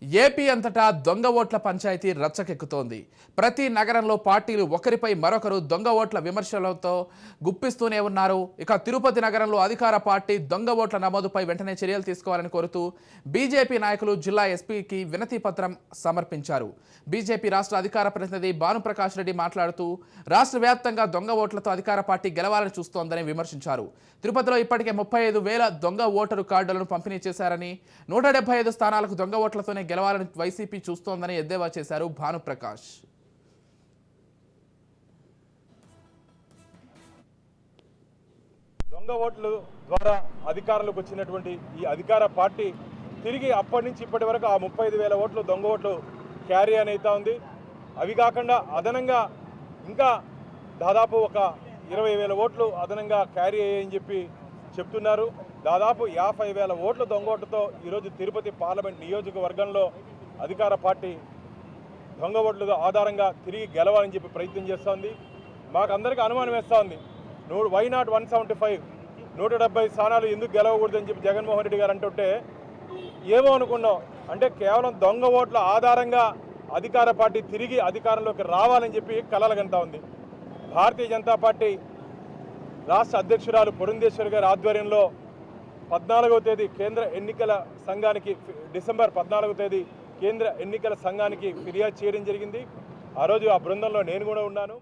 AP అంతటా దొంగ ఓట్ల పంచాయతీ రచ్చకెక్కుతోంది. ప్రతి నగరంలో పార్టీలు ఒకరిపై మరొకరు దొంగ ఓట్ల విమర్శలతో గుప్పిస్తూనే ఉన్నారు. ఇక తిరుపతి నగరంలో అధికార పార్టీ దొంగ ఓట్ల నమోదుపై వెంటనే చర్యలు తీసుకోవాలని కోరుతూ బీజేపీ నాయకులు జిల్లా ఎస్పీకి వినతి పత్రం సమర్పించారు. బీజేపీ రాష్ట్ర అధికార ప్రతినిధి భానుప్రకాష్ రెడ్డి మాట్లాడుతూ రాష్ట్ర వ్యాప్తంగా దొంగ ఓట్లతో అధికార పార్టీ గెలవాలని చూస్తోందని విమర్శించారు. తిరుపతిలో ఇప్పటికే 35,000 దొంగ ఓటరు కార్డులను పంపిణీ చేశారని 175 స్థానాలకు దొంగ ఓట్లతోనే గెలవాలని వైసీపీ చూస్తోందని ఎద్దేవా చేశారు భానుప్రకాష్. దొంగ ఓట్ల ద్వారా అధికారంలోకి వచ్చినటువంటి ఈ అధికార పార్టీ తిరిగి అప్పటి నుంచి ఇప్పటి వరకు ఆ 35,000 ఓట్లు దొంగ ఓట్లు క్యారీ అని అవుతా ఉంది. అవి కాకుండా అదనంగా ఇంకా దాదాపు ఒక 20,000 ఓట్లు అదనంగా క్యారీ అయ్యాయని చెప్పి చెప్తున్నారు. దాదాపు 50,000 ఓట్ల దొంగ ఓట్లతో ఈరోజు తిరుపతి పార్లమెంట్ నియోజకవర్గంలో అధికార పార్టీ దొంగ ఓట్ల ఆధారంగా తిరిగి గెలవాలని చెప్పి ప్రయత్నం చేస్తోంది. మాకందరికీ అనుమానం వేస్తూ ఉంది, వై నాట్ 175 170 స్థానాలు ఎందుకు గెలవకూడదని చెప్పి జగన్మోహన్ రెడ్డి గారు అంటుంటే ఏమో అనుకున్నాం. అంటే కేవలం దొంగ ఓట్ల ఆధారంగా అధికార పార్టీ తిరిగి అధికారంలోకి రావాలని చెప్పి కలలు కంటా ఉంది. భారతీయ జనతా పార్టీ రాష్ట్ర అధ్యక్షురాలు పురంధేశ్వరి గారి ఆధ్వర్యంలో 14వ తేదీ కేంద్ర ఎన్నికల సంఘానికి డిసెంబర్ 14వ తేదీ కేంద్ర ఎన్నికల సంఘానికి ఫిర్యాదు చేయడం జరిగింది. ఆ రోజు ఆ బృందంలో నేను కూడా ఉన్నాను.